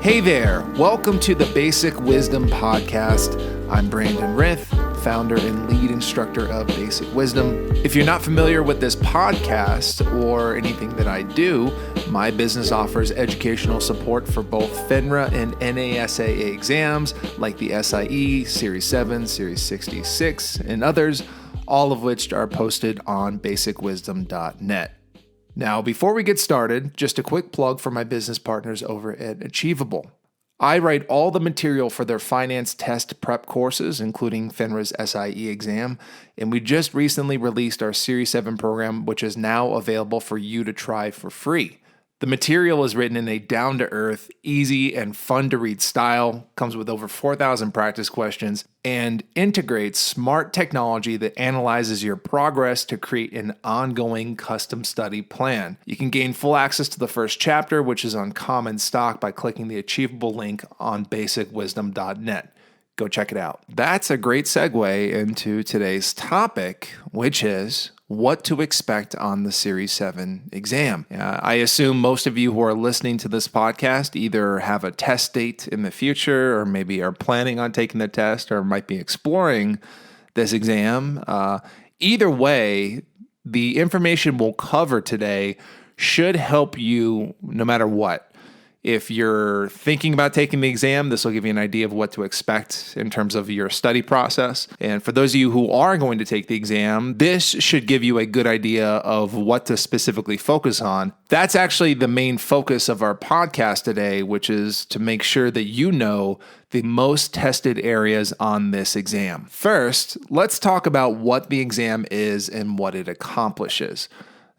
Hey there, welcome to the Basic Wisdom Podcast. I'm Brandon Rith, founder and lead instructor of Basic Wisdom. If you're not familiar with this podcast or anything that I do, my business offers educational support for both FINRA and NASAA exams like the SIE, Series 7, Series 66, and others, all of which are posted on basicwisdom.net. Now, before we get started, just a quick plug for my business partners over at Achievable. I write all the material for their finance test prep courses, including FINRA's SIE exam, and we just recently released our Series 7 program, which is now available for you to try for free. The material is written in a down-to-earth, easy, and fun-to-read style, comes with over 4,000 practice questions, and integrates smart technology that analyzes your progress to create an ongoing custom study plan. You can gain full access to the first chapter, which is on common stock, by clicking the Achievable link on basicwisdom.net. Go check it out. That's a great segue into today's topic, which is what to expect on the Series 7 exam. I assume most of you who are listening to this podcast either have a test date in the future or maybe are planning on taking the test or might be exploring this exam. Either way, the information we'll cover today should help you no matter what. If you're thinking about taking the exam, this will give you an idea of what to expect in terms of your study process. And for those of you who are going to take the exam, this should give you a good idea of what to specifically focus on. That's actually the main focus of our podcast today, which is to make sure that you know the most tested areas on this exam. First, let's talk about what the exam is and what it accomplishes.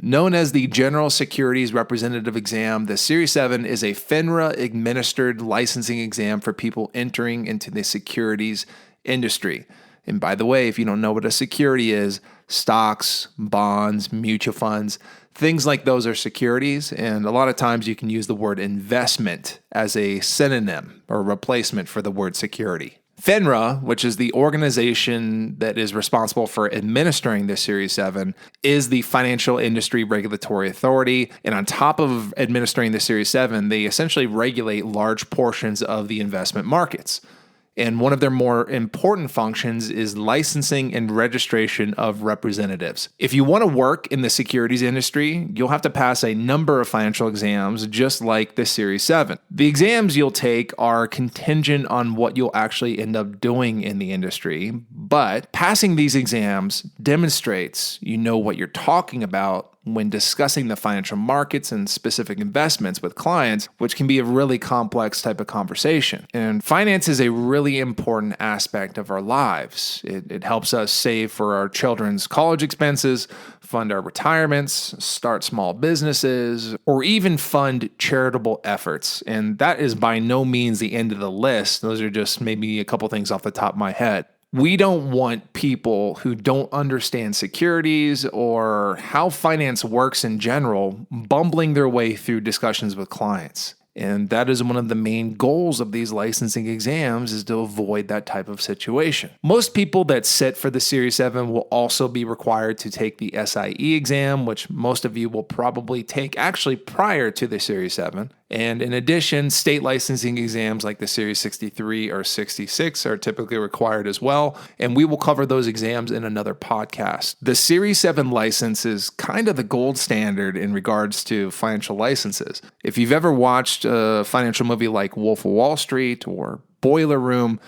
Known as the General Securities Representative Exam, the Series 7 is a FINRA-administered licensing exam for people entering into the securities industry. And by the way, if you don't know what a security is, stocks, bonds, mutual funds, things like those are securities. And a lot of times you can use the word investment as a synonym or replacement for the word security. FINRA, which is the organization that is responsible for administering the Series 7, is the Financial Industry Regulatory Authority. And on top of administering the Series 7, they essentially regulate large portions of the investment markets. And one of their more important functions is licensing and registration of representatives. If you want to work in the securities industry, you'll have to pass a number of financial exams, just like the Series 7. The exams you'll take are contingent on what you'll actually end up doing in the industry, but passing these exams demonstrates you know what you're talking about when discussing the financial markets and specific investments with clients, which can be a really complex type of conversation. And finance is a really important aspect of our lives. It helps us save for our children's college expenses, fund our retirements, start small businesses, or even fund charitable efforts. And that is by no means the end of the list. Those are just maybe a couple things off the top of my head. We don't want people who don't understand securities or how finance works in general bumbling their way through discussions with clients. And that is one of the main goals of these licensing exams, is to avoid that type of situation. Most people that sit for the Series 7 will also be required to take the SIE exam, which most of you will probably take actually prior to the Series 7. And in addition, state licensing exams like the Series 63 or 66 are typically required as well, and we will cover those exams in another podcast. The Series 7 license is kind of the gold standard in regards to financial licenses. If you've ever watched a financial movie like Wolf of Wall Street or Boiler Room,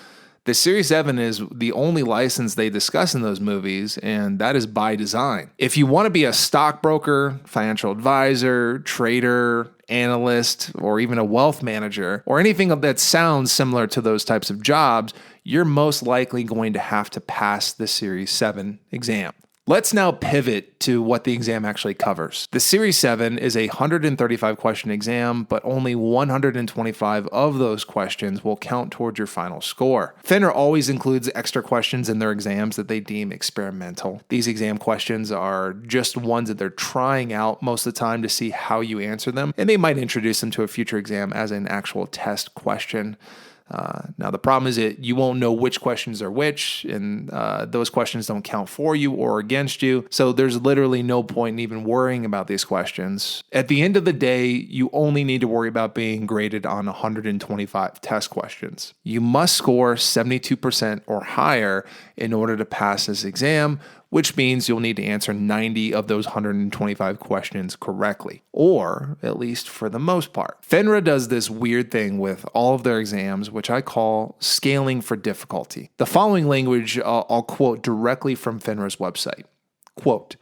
the Series 7 is the only license they discuss in those movies, and that is by design. If you want to be a stockbroker, financial advisor, trader, analyst, or even a wealth manager, or anything that sounds similar to those types of jobs, you're most likely going to have to pass the Series 7 exam. Let's now pivot to what the exam actually covers. The Series 7 is a 135 question exam, but only 125 of those questions will count towards your final score. FINRA always includes extra questions in their exams that they deem experimental. These exam questions are just ones that they're trying out most of the time to see how you answer them, and they might introduce them to a future exam as an actual test question. Now, the problem is that you won't know which questions are which, and those questions don't count for you or against you. So there's literally no point in even worrying about these questions. At the end of the day, you only need to worry about being graded on 125 test questions. You must score 72% or higher in order to pass this exam, which means you'll need to answer 90 of those 125 questions correctly, or at least for the most part. FINRA does this weird thing with all of their exams, which I call scaling for difficulty. The following language I'll quote directly from FINRA's website. Quote,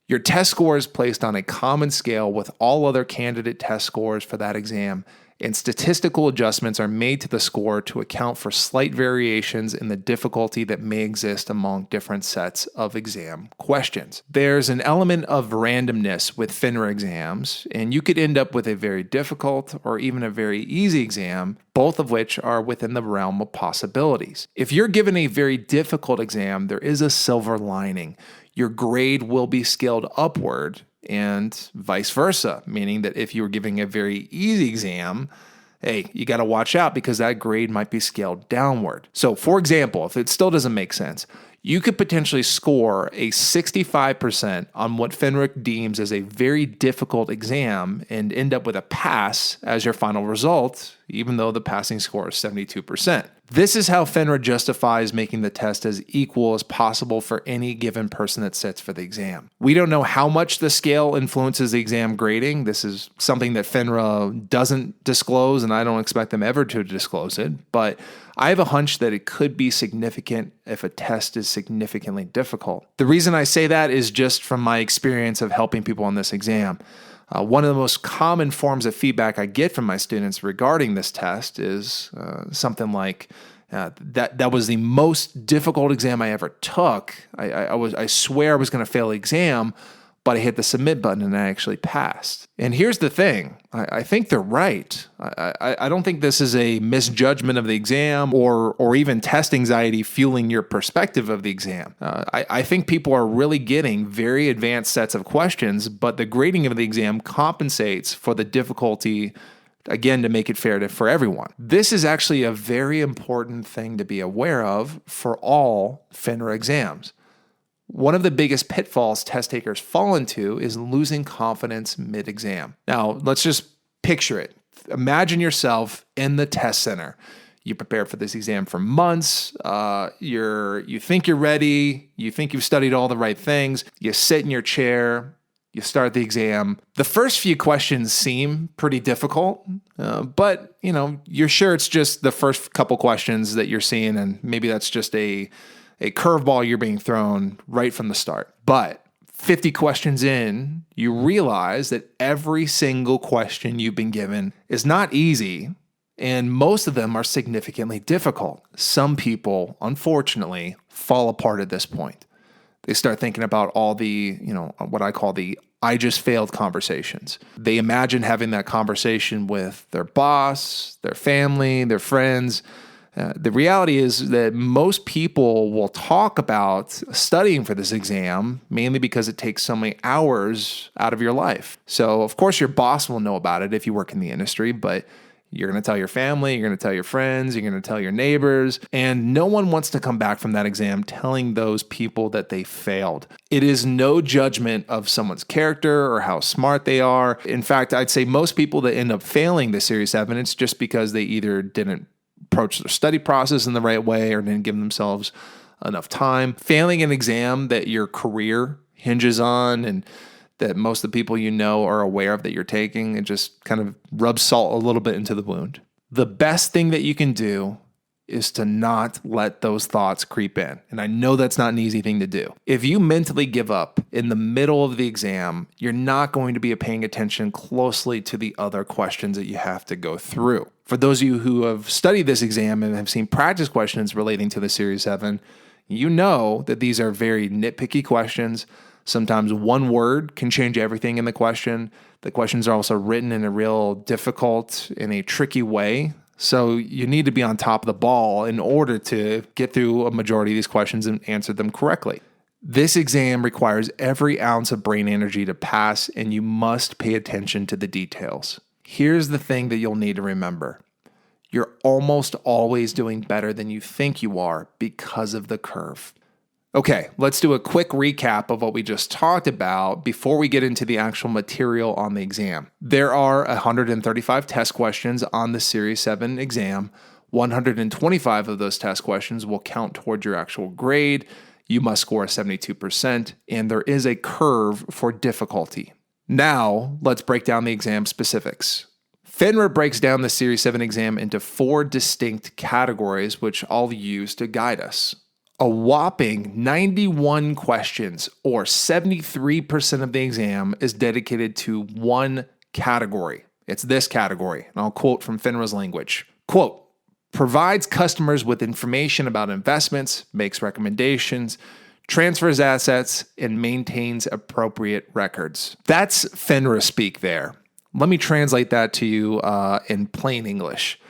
"Your test score is placed on a common scale with all other candidate test scores for that exam, and statistical adjustments are made to the score to account for slight variations in the difficulty that may exist among different sets of exam questions." There's an element of randomness with FINRA exams, and you could end up with a very difficult or even a very easy exam, both of which are within the realm of possibilities. If you're given a very difficult exam, there is a silver lining. Your grade will be scaled upward, and vice versa, meaning that if you were giving a very easy exam, hey, you got to watch out because that grade might be scaled downward. So, for example, if it still doesn't make sense, you could potentially score a 65% on what FINRA deems as a very difficult exam and end up with a pass as your final result, even though the passing score is 72%. This is how FINRA justifies making the test as equal as possible for any given person that sits for the exam. We don't know how much the scale influences the exam grading. This is something that FINRA doesn't disclose, and I don't expect them ever to disclose it, but I have a hunch that it could be significant if a test is significantly difficult. The reason I say that is just from my experience of helping people on this exam. One of the most common forms of feedback I get from my students regarding this test is something like, that was the most difficult exam I ever took. I swear I was going to fail the exam, but I hit the submit button and I actually passed. And here's the thing. I think they're right. I don't think this is a misjudgment of the exam or even test anxiety fueling your perspective of the exam. I think people are really getting very advanced sets of questions, but the grading of the exam compensates for the difficulty, again, to make it fair for everyone. This is actually a very important thing to be aware of for all FINRA exams. One of the biggest pitfalls test takers fall into is losing confidence mid-exam. Now, let's just picture it. Imagine yourself in the test center. You prepared for this exam for months. You think you're ready. You think you've studied all the right things. You sit in your chair. You start the exam. The first few questions seem pretty difficult, but you're sure it's just the first couple questions that you're seeing, and maybe that's just a curveball you're being thrown right from the start. But 50 questions in, you realize that every single question you've been given is not easy, and most of them are significantly difficult. Some people, unfortunately, fall apart at this point. They start thinking about all the, what I call the "I just failed" conversations. They imagine having that conversation with their boss, their family, their friends. The reality is that most people will talk about studying for this exam mainly because it takes so many hours out of your life. So, of course, your boss will know about it if you work in the industry, but you're going to tell your family, you're going to tell your friends, you're going to tell your neighbors, and no one wants to come back from that exam telling those people that they failed. It is no judgment of someone's character or how smart they are. In fact, I'd say most people that end up failing the Series 7, it's just because they either didn't approach their study process in the right way or didn't give themselves enough time. Failing an exam that your career hinges on and that most of the people you know are aware of that you're taking, it just kind of rubs salt a little bit into the wound. The best thing that you can do is to not let those thoughts creep in. And I know that's not an easy thing to do. If you mentally give up in the middle of the exam, you're not going to be paying attention closely to the other questions that you have to go through. For those of you who have studied this exam and have seen practice questions relating to the Series 7, you know that these are very nitpicky questions. Sometimes one word can change everything in the question. The questions are also written in a real difficult, in a tricky way. So you need to be on top of the ball in order to get through a majority of these questions and answer them correctly. This exam requires every ounce of brain energy to pass, and you must pay attention to the details. Here's the thing that you'll need to remember. you're almost always doing better than you think you are because of the curve. Okay, let's do a quick recap of what we just talked about before we get into the actual material on the exam. There are 135 test questions on the Series 7 exam. 125 of those test questions will count toward your actual grade. You must score 72%, and there is a curve for difficulty. Now, let's break down the exam specifics. FINRA breaks down the Series 7 exam into 4 distinct categories, which I'll use to guide us. A whopping 91 questions, or 73% of the exam, is dedicated to one category. It's this category, and I'll quote from FINRA's language. Quote, provides customers with information about investments, makes recommendations, transfers assets, and maintains appropriate records. That's FINRA speak there. Let me translate that to you in plain English.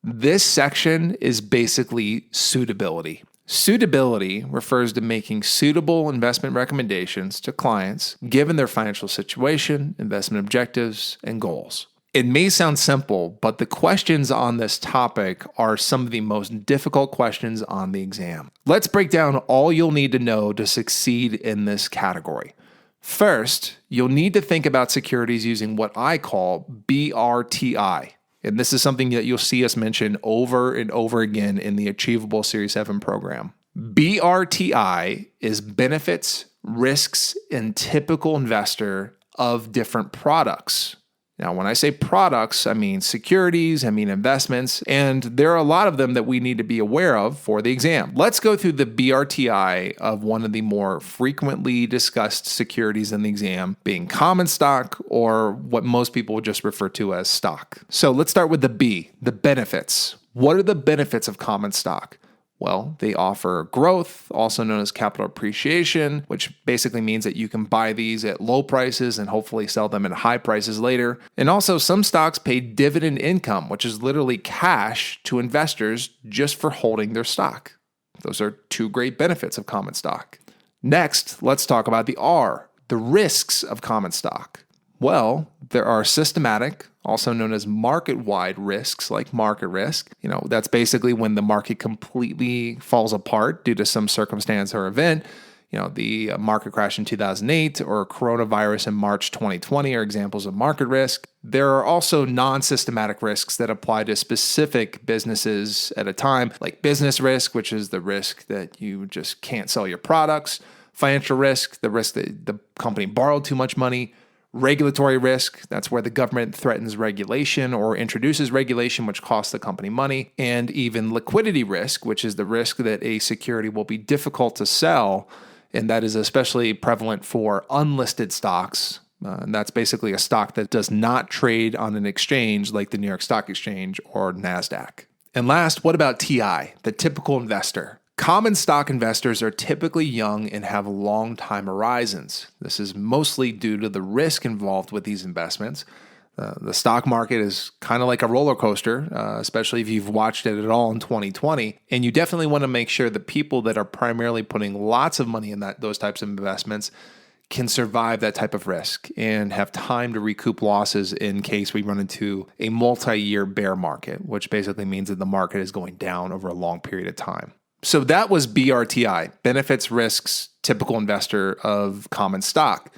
This section is basically suitability. Suitability refers to making suitable investment recommendations to clients given their financial situation, investment objectives, and goals. It may sound simple, but the questions on this topic are some of the most difficult questions on the exam. Let's break down all you'll need to know to succeed in this category. First, you'll need to think about securities using what I call BRTI. And this is something that you'll see us mention over and over again in the Achievable Series 7 program. BRTI is benefits, risks, and typical investor of different products. Now, when I say products, I mean securities, I mean investments, and there are a lot of them that we need to be aware of for the exam. Let's go through the BRTI of one of the more frequently discussed securities in the exam, being common stock, or what most people would just refer to as stock. So let's start with the B, the benefits. What are the benefits of common stock? Well, they offer growth, also known as capital appreciation, which basically means that you can buy these at low prices and hopefully sell them at high prices later. And also, some stocks pay dividend income, which is literally cash to investors just for holding their stock. Those are 2 great benefits of common stock. Next, let's talk about the R, the risks of common stock. Well, there are systematic, also known as market-wide risks, like market risk. That's basically when the market completely falls apart due to some circumstance or event. The market crash in 2008 or coronavirus in March 2020 are examples of market risk. There are also non-systematic risks that apply to specific businesses at a time, like business risk, which is the risk that you just can't sell your products, financial risk, the risk that the company borrowed too much money, regulatory risk, that's where the government threatens regulation or introduces regulation, which costs the company money, and even liquidity risk, which is the risk that a security will be difficult to sell, and that is especially prevalent for unlisted stocks. And that's basically a stock that does not trade on an exchange like the New York Stock Exchange or NASDAQ. And last, what about TI, the typical investor? Common stock investors are typically young and have long time horizons. This is mostly due to the risk involved with these investments. The stock market is kind of like a roller coaster, especially if you've watched it at all in 2020. And you definitely want to make sure the people that are primarily putting lots of money in those types of investments can survive that type of risk and have time to recoup losses in case we run into a multi-year bear market, which basically means that the market is going down over a long period of time. So that was BRTI, benefits, risks, typical investor of common stock.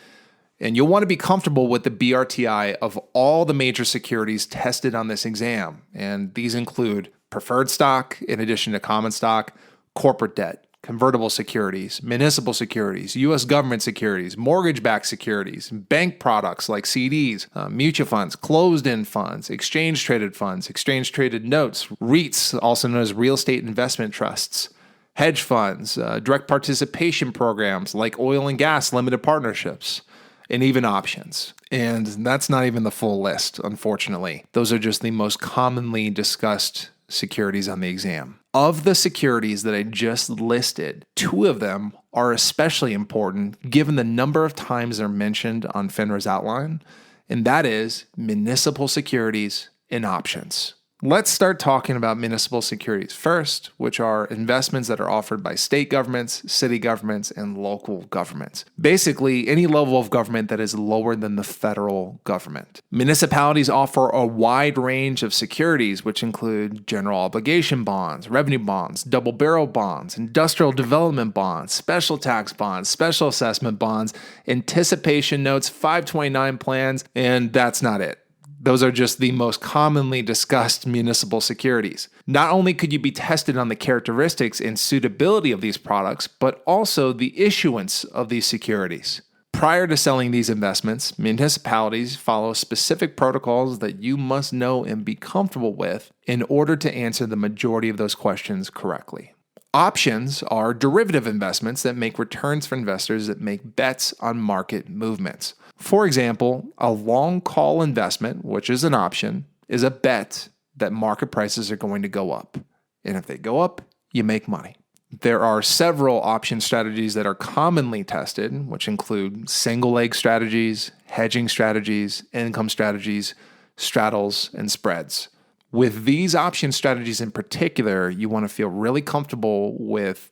And you'll want to be comfortable with the BRTI of all the major securities tested on this exam. And these include preferred stock, in addition to common stock, corporate debt, convertible securities, municipal securities, U.S. government securities, mortgage-backed securities, bank products like CDs, mutual funds, closed-end funds, exchange-traded funds, exchange-traded notes, REITs, also known as real estate investment trusts, hedge funds, direct participation programs like oil and gas limited partnerships, and even options. And that's not even the full list, unfortunately. Those are just the most commonly discussed securities on the exam. Of the securities that I just listed, 2 of them are especially important given the number of times they're mentioned on FINRA's outline, and that is municipal securities and options. Let's start talking about municipal securities first, which are investments that are offered by state governments, city governments, and local governments. Basically, any level of government that is lower than the federal government. Municipalities offer a wide range of securities, which include general obligation bonds, revenue bonds, double barrel bonds, industrial development bonds, special tax bonds, special assessment bonds, anticipation notes, 529 plans, and that's not it. Those are just the most commonly discussed municipal securities. Not only could you be tested on the characteristics and suitability of these products, but also the issuance of these securities. Prior to selling these investments, municipalities follow specific protocols that you must know and be comfortable with in order to answer the majority of those questions correctly. Options are derivative investments that make returns for investors that make bets on market movements. For example, a long call investment, which is an option, is a bet that market prices are going to go up. And if they go up, you make money. There are several option strategies that are commonly tested, which include single leg strategies, hedging strategies, income strategies, straddles, and spreads. With these option strategies in particular, you want to feel really comfortable with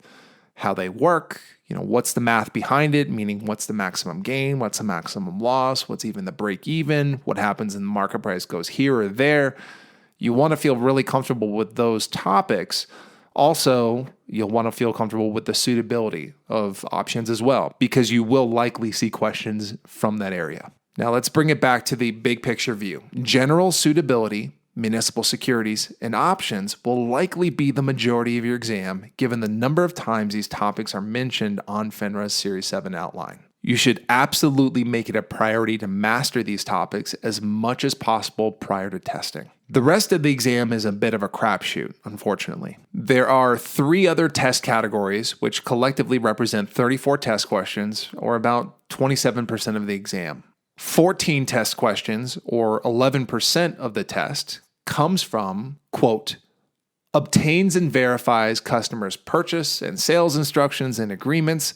how they work. What's the math behind it? Meaning, what's the maximum gain? What's the maximum loss? What's even the break even? What happens when the market price goes here or there? You want to feel really comfortable with those topics. Also, you'll want to feel comfortable with the suitability of options as well, because you will likely see questions from that area. Now, let's bring it back to the big picture view. General suitability, municipal securities, and options will likely be the majority of your exam, given the number of times these topics are mentioned on FINRA's Series 7 outline. You should absolutely make it a priority to master these topics as much as possible prior to testing. The rest of the exam is a bit of a crapshoot, unfortunately. There are 3 other test categories, which collectively represent 34 test questions, or about 27% of the exam. 14 test questions, or 11% of the test, comes from, quote, obtains and verifies customers' purchase and sales instructions and agreements,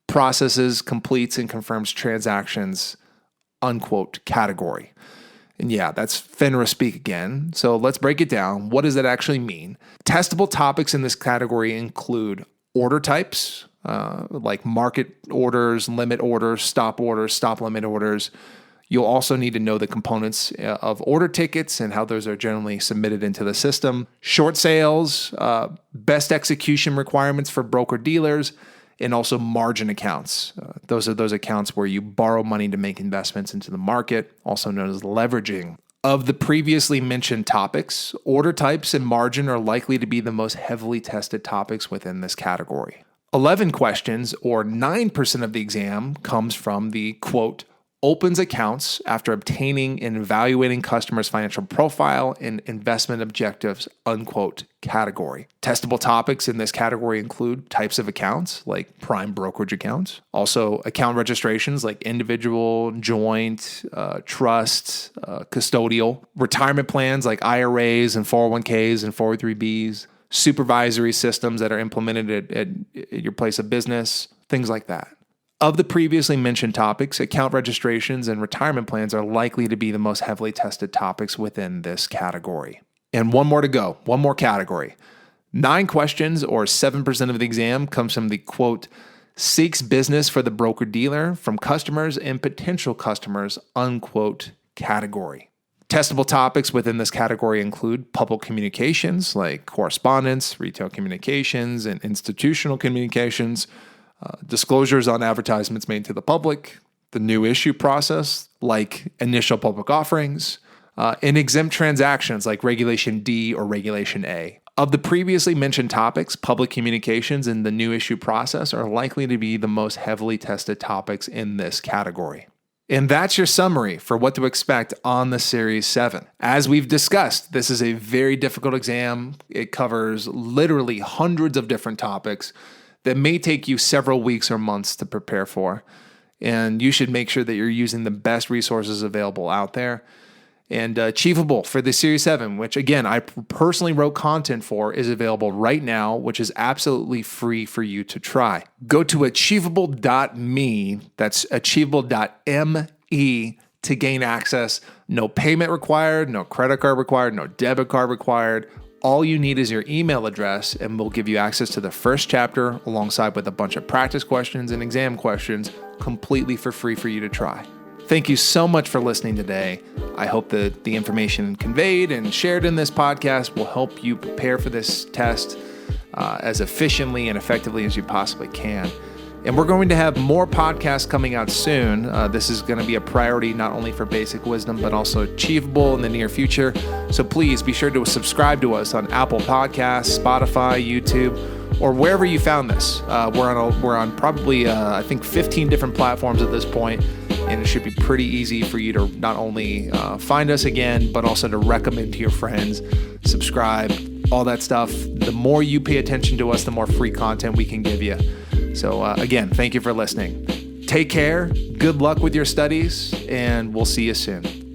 processes, completes, and confirms transactions, unquote, category. And yeah, that's FINRA speak again. So let's break it down. What does that actually mean? Testable topics in this category include order types, like market orders, limit orders, stop limit orders. You'll also need to know the components of order tickets and how those are generally submitted into the system. Short sales, best execution requirements for broker dealers, and also margin accounts. Those are those accounts where you borrow money to make investments into the market, also known as leveraging. Of the previously mentioned topics, order types and margin are likely to be the most heavily tested topics within this category. 11 questions, or 9% of the exam, comes from the, quote, opens accounts after obtaining and evaluating customers' financial profile and investment objectives, unquote, category. Testable topics in this category include types of accounts, like prime brokerage accounts. Also, account registrations like individual, joint, trust, custodial. Retirement plans like IRAs and 401ks and 403bs. Supervisory systems that are implemented at your place of business, things like that. Of the previously mentioned topics, account registrations and retirement plans are likely to be the most heavily tested topics within this category. And one more to go, one more category. 9 questions, or 7% of the exam, comes from the, quote, seeks business for the broker-dealer from customers and potential customers, unquote, category. Testable topics within this category include public communications like correspondence, retail communications, and institutional communications, disclosures on advertisements made to the public, the new issue process like initial public offerings, and exempt transactions like Regulation D or Regulation A. Of the previously mentioned topics, public communications and the new issue process are likely to be the most heavily tested topics in this category. And that's your summary for what to expect on the Series 7. As we've discussed, this is a very difficult exam. It covers literally hundreds of different topics that may take you several weeks or months to prepare for. And you should make sure that you're using the best resources available out there. And Achievable for the Series 7, which again, I personally wrote content for, is available right now, which is absolutely free for you to try. Go to achievable.me, that's achievable.me, to gain access. No payment required, no credit card required, no debit card required. All you need is your email address, and we'll give you access to the first chapter alongside with a bunch of practice questions and exam questions completely for free for you to try. Thank you so much for listening today. I hope that the information conveyed and shared in this podcast will help you prepare for this test as efficiently and effectively as you possibly can. And we're going to have more podcasts coming out soon. This is going to be a priority not only for Basic Wisdom, but also achievable in the near future. So please be sure to subscribe to us on Apple Podcasts, Spotify, YouTube, or wherever you found this. We're on probably, I think, 15 different platforms at this point, and it should be pretty easy for you to not only find us again, but also to recommend to your friends, subscribe, all that stuff. The more you pay attention to us, the more free content we can give you. So again, thank you for listening. Take care, good luck with your studies, and we'll see you soon.